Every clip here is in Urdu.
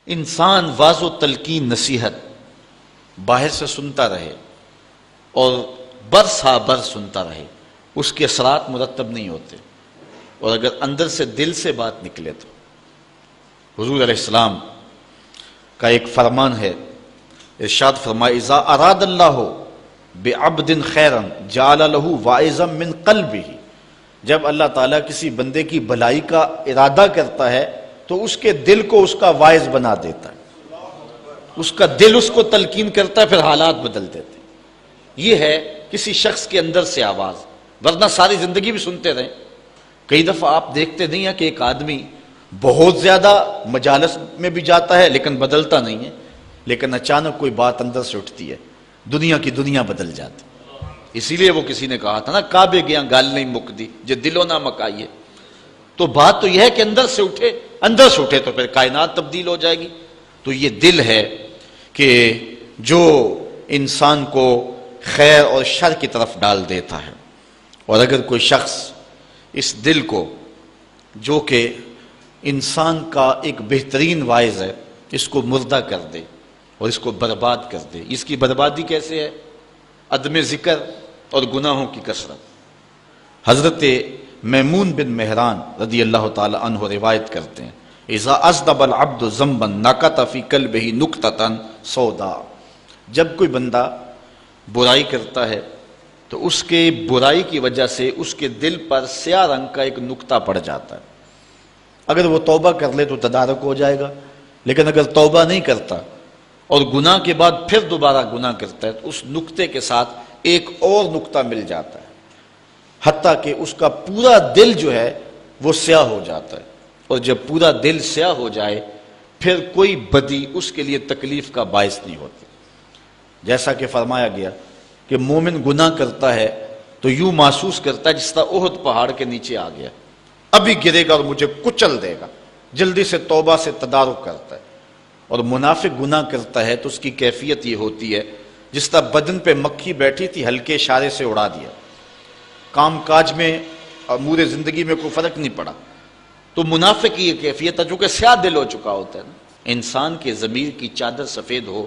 انسان واعظ و تلقین نصیحت باہر سے سنتا رہے اور برس ہا برس سنتا رہے، اس کے اثرات مرتب نہیں ہوتے، اور اگر اندر سے دل سے بات نکلے تو حضور علیہ السلام کا ایک فرمان ہے، ارشاد فرمائے اذا اراد اللہ بعبد خیرا جعل له واعظا من قلبہ، جب اللہ تعالیٰ کسی بندے کی بھلائی کا ارادہ کرتا ہے تو اس کے دل کو اس کا واعظ بنا دیتا ہے، اس کا دل اس کو تلقین کرتا ہے، پھر حالات بدل دیتے ہیں۔ یہ ہے کسی شخص کے اندر سے آواز، ورنہ ساری زندگی بھی سنتے رہیں۔ کئی دفعہ آپ دیکھتے نہیں ہیں کہ ایک آدمی بہت زیادہ مجالس میں بھی جاتا ہے لیکن بدلتا نہیں ہے، لیکن اچانک کوئی بات اندر سے اٹھتی ہے، دنیا کی دنیا بدل جاتی۔ اسی لیے وہ کسی نے کہا تھا نا، کعبے گیا گال نہیں مکدی جے دلوں نہ مکائیے۔ تو بات تو یہ ہے کہ اندر سے اٹھے تو پھر کائنات تبدیل ہو جائے گی۔ تو یہ دل ہے کہ جو انسان کو خیر اور شر کی طرف ڈال دیتا ہے، اور اگر کوئی شخص اس دل کو، جو کہ انسان کا ایک بہترین واعظ ہے، اس کو مردہ کر دے اور اس کو برباد کر دے، اس کی بربادی کیسے ہے؟ عدم ذکر اور گناہوں کی کثرت۔ حضرت میمون بن مہران رضی اللہ تعالی عنہ روایت کرتے ہیں اذا اذنب العبد ذنبا نکت فی قلبہ نکتۃ سوداء، جب کوئی بندہ برائی کرتا ہے تو اس کے برائی کی وجہ سے اس کے دل پر سیاہ رنگ کا ایک نقطہ پڑ جاتا ہے۔ اگر وہ توبہ کر لے تو تدارک ہو جائے گا، لیکن اگر توبہ نہیں کرتا اور گناہ کے بعد پھر دوبارہ گناہ کرتا ہے تو اس نقطے کے ساتھ ایک اور نقطہ مل جاتا ہے، حتیٰ کہ اس کا پورا دل جو ہے وہ سیاہ ہو جاتا ہے، اور جب پورا دل سیاہ ہو جائے پھر کوئی بدی اس کے لیے تکلیف کا باعث نہیں ہوتی۔ جیسا کہ فرمایا گیا کہ مومن گناہ کرتا ہے تو یوں محسوس کرتا ہے جس طرح احد پہاڑ کے نیچے آ گیا، ابھی گرے گا اور مجھے کچل دے گا، جلدی سے توبہ سے تدارک کرتا ہے۔ اور منافق گناہ کرتا ہے تو اس کی کیفیت یہ ہوتی ہے جس طرح بدن پہ مکھی بیٹھی تھی، ہلکے اشارے سے اڑا دیا، کام کاج میں امور زندگی میں کوئی فرق نہیں پڑا۔ تو منافق کی یہ کیفیت ہے، چونکہ سیاہ دل ہو چکا ہوتا ہے نا۔ انسان کے ضمیر کی چادر سفید ہو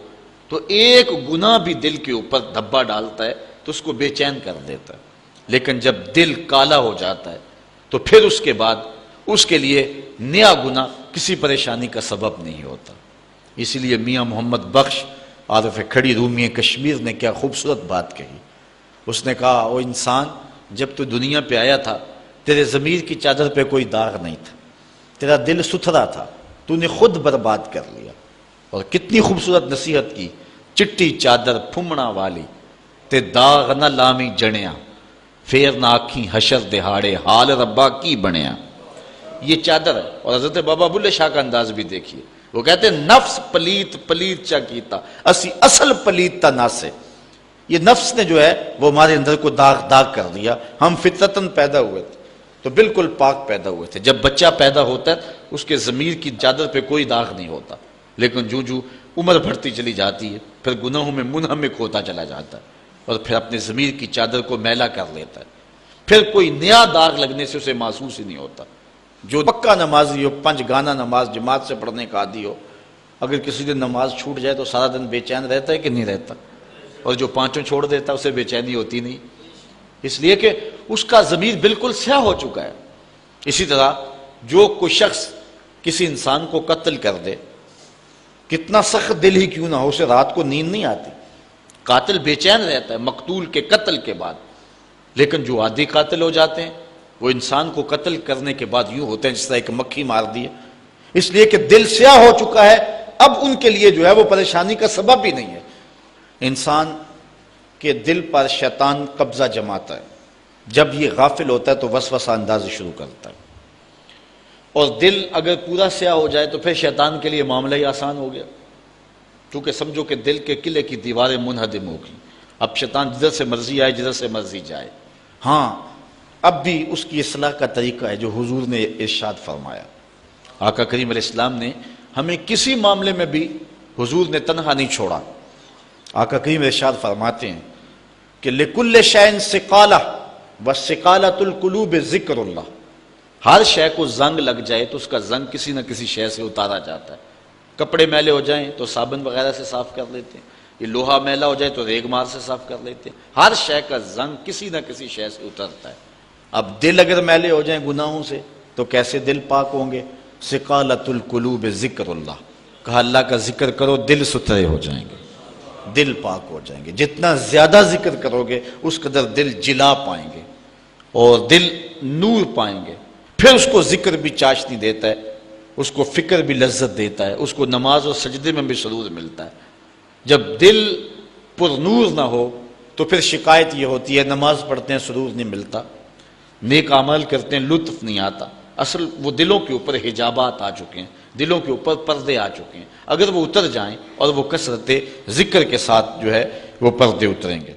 تو ایک گناہ بھی دل کے اوپر دھبا ڈالتا ہے تو اس کو بے چین کر دیتا ہے، لیکن جب دل کالا ہو جاتا ہے تو پھر اس کے بعد اس کے لیے نیا گناہ کسی پریشانی کا سبب نہیں ہوتا۔ اسی لیے میاں محمد بخش عارف کھڑی رومی کشمیر نے کیا خوبصورت بات کہی۔ اس نے کہا او انسان، جب تو دنیا پہ آیا تھا تیرے ضمیر کی چادر پہ کوئی داغ نہیں تھا، تیرا دل ستھرا تھا، تو نے خود برباد کر لیا۔ اور کتنی خوبصورت نصیحت کی، چٹی چادر پھمڑا والی تے داغ نہ لامی جڑیاں، پھر نہ آکھیں حشر دہاڑے حال ربا کی بنیا۔ یہ چادر ہے۔ اور حضرت بابا بلے شاہ کا انداز بھی دیکھیے، وہ کہتے ہیں نفس پلیت پلیت چا کیتا اسی اصل پلیت تا ناسے۔ یہ نفس نے جو ہے وہ ہمارے اندر کو داغ کر دیا۔ ہم فطرتاً پیدا ہوئے تھے تو بالکل پاک پیدا ہوئے تھے۔ جب بچہ پیدا ہوتا ہے اس کے ضمیر کی چادر پہ کوئی داغ نہیں ہوتا، لیکن جو عمر بڑھتی چلی جاتی ہے پھر گناہوں میں منہمک ہوتا چلا جاتا ہے اور پھر اپنے ضمیر کی چادر کو میلا کر لیتا ہے، پھر کوئی نیا داغ لگنے سے اسے محسوس ہی نہیں ہوتا۔ جو پکا نمازی ہو، 5 گانا نماز جماعت سے پڑھنے کا عادی ہو، اگر کسی دن نماز چھوٹ جائے تو سارا دن بے چین رہتا ہے کہ نہیں رہتا؟ اور جو 5 چھوڑ دیتا ہے اسے بے چینی ہوتی نہیں، اس لیے کہ اس کا ضمیر بالکل سیاہ ہو چکا ہے۔ اسی طرح جو کوئی شخص کسی انسان کو قتل کر دے، کتنا سخت دل ہی کیوں نہ ہو، اسے رات کو نیند نہیں آتی، قاتل بے چین رہتا ہے مقتول کے قتل کے بعد۔ لیکن جو عادی قاتل ہو جاتے ہیں وہ انسان کو قتل کرنے کے بعد یوں ہوتے ہیں جس طرح ایک مکھی مار دی ہے، اس لیے کہ دل سیاہ ہو چکا ہے، اب ان کے لیے جو ہے وہ پریشانی کا سبب بھی نہیں ہے۔ انسان کے دل پر شیطان قبضہ جماتا ہے، جب یہ غافل ہوتا ہے تو وسوسہ اندازی شروع کرتا ہے، اور دل اگر پورا سیاہ ہو جائے تو پھر شیطان کے لیے معاملہ ہی آسان ہو گیا، کیونکہ سمجھو کہ دل کے قلعے کی دیواریں منہدم ہو گئی، اب شیطان جدھر سے مرضی آئے جدھر سے مرضی جائے۔ ہاں، اب بھی اس کی اصلاح کا طریقہ ہے جو حضور نے ارشاد فرمایا۔ آقا کریم علیہ السلام نے ہمیں کسی معاملے میں بھی حضور نے تنہا نہیں چھوڑا۔ آقا کریم ارشاد فرماتے ہیں کہ لِكُلِّ شَيْءٍ سِقَالَةٌ وَالسِّقَالَةُ الْقُلُوبِ ذِكْرُ اللَّهِ، ہر شے کو زنگ لگ جائے تو اس کا زنگ کسی نہ کسی شے سے اتارا جاتا ہے، کپڑے میلے ہو جائیں تو صابن وغیرہ سے صاف کر لیتے ہیں، یہ لوہا میلا ہو جائے تو ریگ مار سے صاف کر لیتے ہیں، ہر شے کا زنگ کسی نہ کسی شے سے اترتا ہے۔ اب دل اگر میلے ہو جائیں گناہوں سے تو کیسے دل پاک ہوں گے؟ ثقالۃ القلوب ذکر اللہ، کہا اللہ کا ذکر کرو دل ستھرے ہو جائیں گے، دل پاک ہو جائیں گے۔ جتنا زیادہ ذکر کرو گے اس قدر دل جلا پائیں گے اور دل نور پائیں گے، پھر اس کو ذکر بھی چاشنی دیتا ہے، اس کو فکر بھی لذت دیتا ہے، اس کو نماز اور سجدے میں بھی سرور ملتا ہے۔ جب دل پر نور نہ ہو تو پھر شکایت یہ ہوتی ہے نماز پڑھتے ہیں سرور نہیں ملتا، نیک عمل کرتے ہیں لطف نہیں آتا۔ اصل وہ دلوں کے اوپر حجابات آ چکے ہیں، دلوں کے اوپر پردے آ چکے ہیں، اگر وہ اتر جائیں اور وہ کثرت ذکر کے ساتھ جو ہے وہ پردے اتریں گے۔